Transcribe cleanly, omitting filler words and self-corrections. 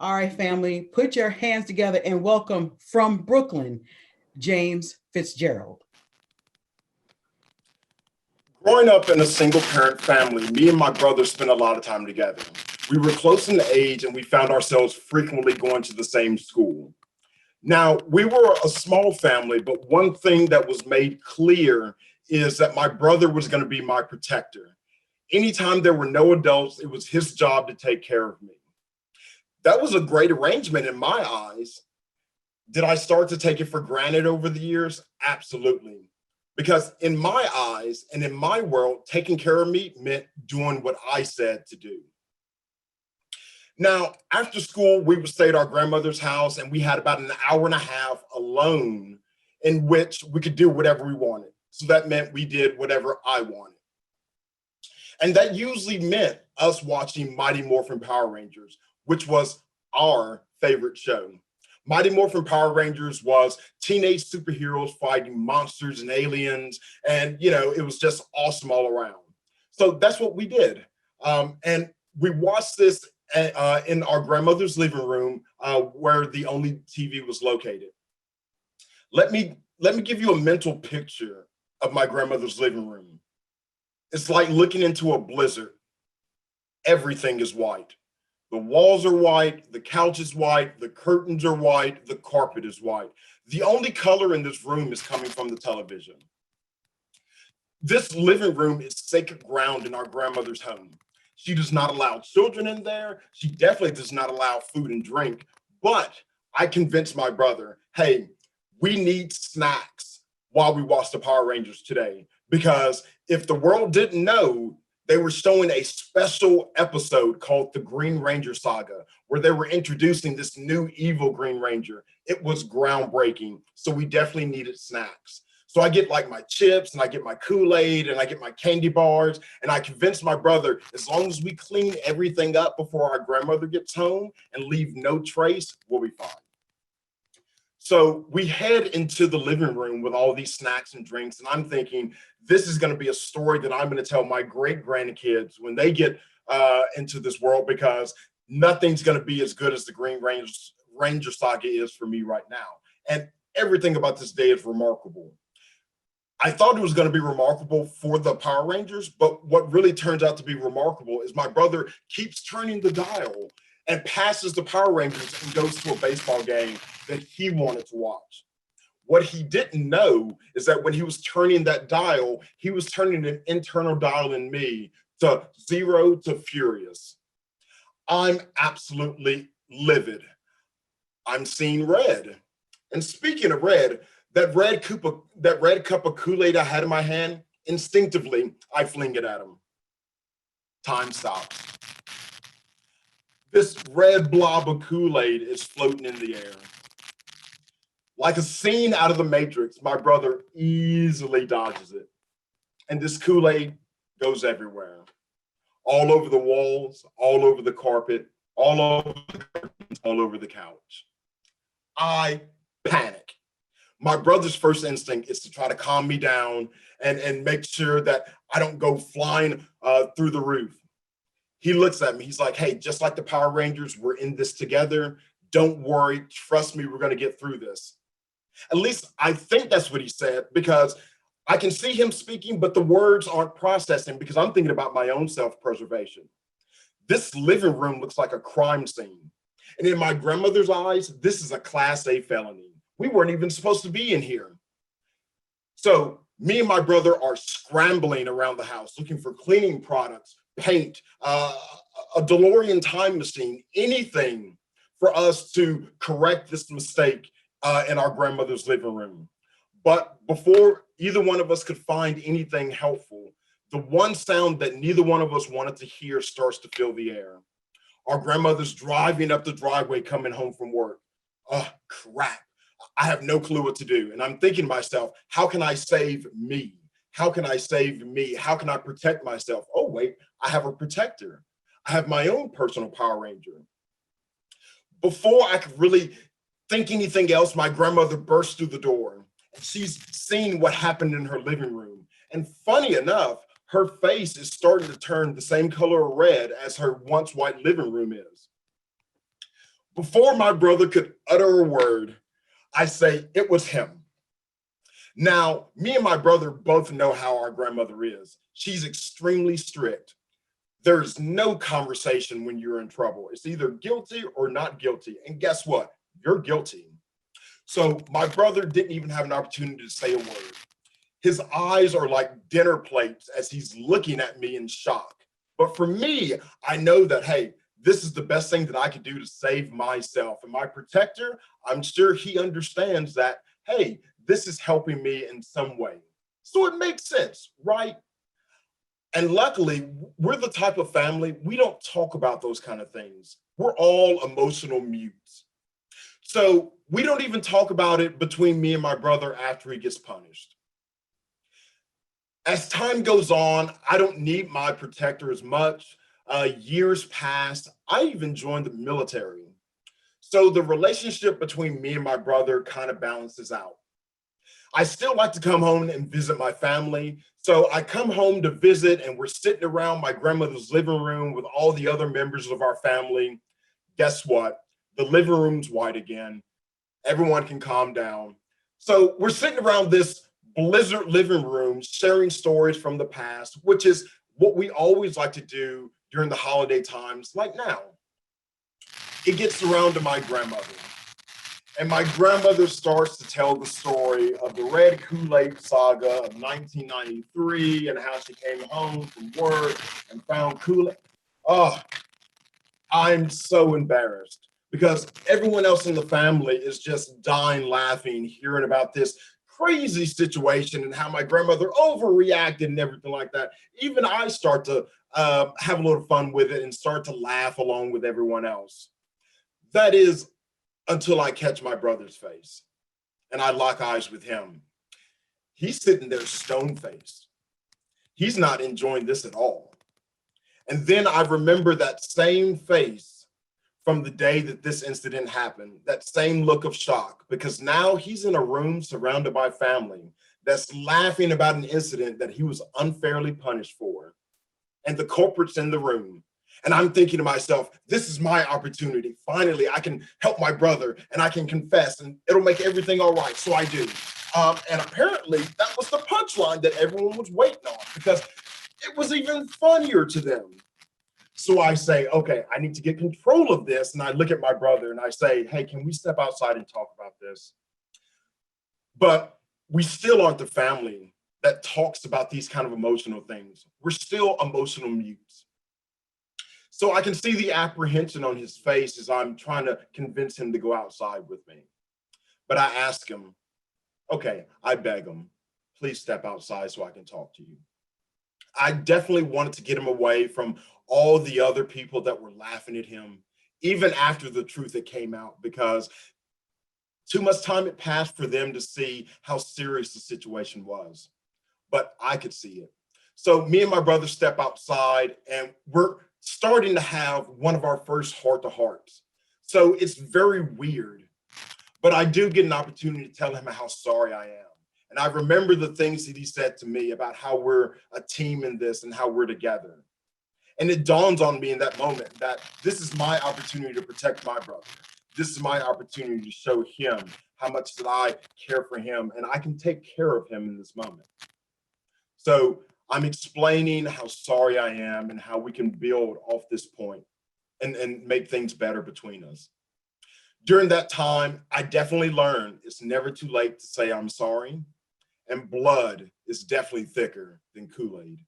All right, family, put your hands together and welcome from Brooklyn, James Fitzgerald. Growing up in a single parent family, me and my brother spent a lot of time together. We were close in age and we found ourselves frequently going to the same school. Now, we were a small family, but one thing that was made clear is that my brother was going to be my protector. Anytime there were no adults, it was his job to take care of me. That was a great arrangement in my eyes. Did I start to take it for granted over the years? Absolutely. Because in my eyes and in my world, taking care of me meant doing what I said to do. Now, after school, we would stay at our grandmother's house and we had about an hour and a half alone in which we could do whatever we wanted. So that meant we did whatever I wanted. And that usually meant us watching Mighty Morphin Power Rangers, which was our favorite show. Mighty Morphin Power Rangers was teenage superheroes fighting monsters and aliens. And, it was just awesome all around. So that's what we did. And we watched this in our grandmother's living room where the only TV was located. Let me give you a mental picture of my grandmother's living room. It's like looking into a blizzard. Everything is white. The walls are white, the couch is white, the curtains are white, the carpet is white. The only color in this room is coming from the television. This living room is sacred ground in our grandmother's home. She does not allow children in there. She definitely does not allow food and drink. But I convinced my brother, hey, we need snacks while we watch the Power Rangers today. Because if the world didn't know, they were showing a special episode called the Green Ranger Saga, where they were introducing this new evil Green Ranger. It was groundbreaking. So we definitely needed snacks. So I get like my chips and I get my Kool-Aid and I get my candy bars. And I convinced my brother, as long as we clean everything up before our grandmother gets home and leave no trace, we'll be fine. So we head into the living room with all these snacks and drinks. And I'm thinking, this is going to be a story that I'm going to tell my great grandkids when they get into this world, because nothing's going to be as good as the Green Ranger Saga is for me right now. And everything about this day is remarkable. I thought it was going to be remarkable for the Power Rangers, but what really turns out to be remarkable is my brother keeps turning the dial and passes the Power Rangers and goes to a baseball game that he wanted to watch. What he didn't know is that when he was turning that dial, he was turning an internal dial in me to 0 to furious. I'm absolutely livid. I'm seeing red. And speaking of red, that red cup of Kool-Aid I had in my hand, instinctively, I fling it at him. Time stops. This red blob of Kool-Aid is floating in the air. Like a scene out of The Matrix, my brother easily dodges it. And this Kool-Aid goes everywhere. All over the walls, all over the carpet, all over the curtains, all over the couch. I panic. My brother's first instinct is to try to calm me down and make sure that I don't go flying through the roof. He looks at me, he's like, hey, just like the Power Rangers, we're in this together. Don't worry, trust me, we're gonna get through this. At least I think that's what he said, because I can see him speaking, but the words aren't processing because I'm thinking about my own self-preservation. This living room looks like a crime scene. And in my grandmother's eyes, this is a Class A felony. We weren't even supposed to be in here. So me and my brother are scrambling around the house, looking for cleaning products, paint, a DeLorean time machine, anything for us to correct this mistake in our grandmother's living room. But before either one of us could find anything helpful, the one sound that neither one of us wanted to hear starts to fill the air. Our grandmother's driving up the driveway coming home from work. Oh, crap. I have no clue what to do. And I'm thinking to myself, how can I save me? How can I save me? How can I protect myself? Oh, wait, I have a protector. I have my own personal Power Ranger. Before I could really think anything else, my grandmother burst through the door. And she's seen what happened in her living room. And funny enough, her face is starting to turn the same color of red as her once white living room is. Before my brother could utter a word, I say, it was him. Now, me and my brother both know how our grandmother is. She's extremely strict. There's no conversation when you're in trouble. It's either guilty or not guilty. And guess what? You're guilty. So my brother didn't even have an opportunity to say a word. His eyes are like dinner plates as he's looking at me in shock. But for me, I know that, hey, this is the best thing that I could do to save myself. And my protector, I'm sure he understands that, hey, this is helping me in some way. So it makes sense, right? And luckily, we're the type of family, we don't talk about those kind of things. We're all emotional mutes. So we don't even talk about it between me and my brother after he gets punished. As time goes on, I don't need my protector as much. Years pass. I even joined the military. So the relationship between me and my brother kind of balances out. I still like to come home and visit my family. So I come home to visit and we're sitting around my grandmother's living room with all the other members of our family. Guess what? The living room's white again. Everyone can calm down. So we're sitting around this blizzard living room sharing stories from the past, which is what we always like to do during the holiday times like now. It gets around to my grandmother. And my grandmother starts to tell the story of the red Kool-Aid saga of 1993 and how she came home from work and found Kool-Aid. Oh, I'm so embarrassed because everyone else in the family is just dying laughing, hearing about this crazy situation and how my grandmother overreacted and everything like that. Even I start to have a little fun with it and start to laugh along with everyone else. That is until I catch my brother's face and I lock eyes with him. He's sitting there stone faced. He's not enjoying this at all. And then I remember that same face from the day that this incident happened, that same look of shock, because now he's in a room surrounded by family that's laughing about an incident that he was unfairly punished for. And the culprit's in the room. And I'm thinking to myself, this is my opportunity. Finally, I can help my brother and I can confess and it'll make everything all right. So I do. And apparently that was the punchline that everyone was waiting on because it was even funnier to them. So I say, okay, I need to get control of this. And I look at my brother and I say, hey, can we step outside and talk about this? But we still aren't the family that talks about these kind of emotional things. We're still emotional mutes. So I can see the apprehension on his face as I'm trying to convince him to go outside with me. But I ask him, okay, I beg him, please step outside so I can talk to you. I definitely wanted to get him away from all the other people that were laughing at him, even after the truth had came out, because too much time had passed for them to see how serious the situation was. But I could see it. So me and my brother step outside and we're starting to have one of our first heart-to-hearts. So it's very weird, but I do get an opportunity to tell him how sorry I am. And I remember the things that he said to me about how we're a team in this and how we're together. And it dawns on me in that moment that this is my opportunity to protect my brother. This is my opportunity to show him how much that I care for him and I can take care of him in this moment. So I'm explaining how sorry I am and how we can build off this point and make things better between us. During that time, I definitely learned it's never too late to say I'm sorry, and blood is definitely thicker than Kool-Aid.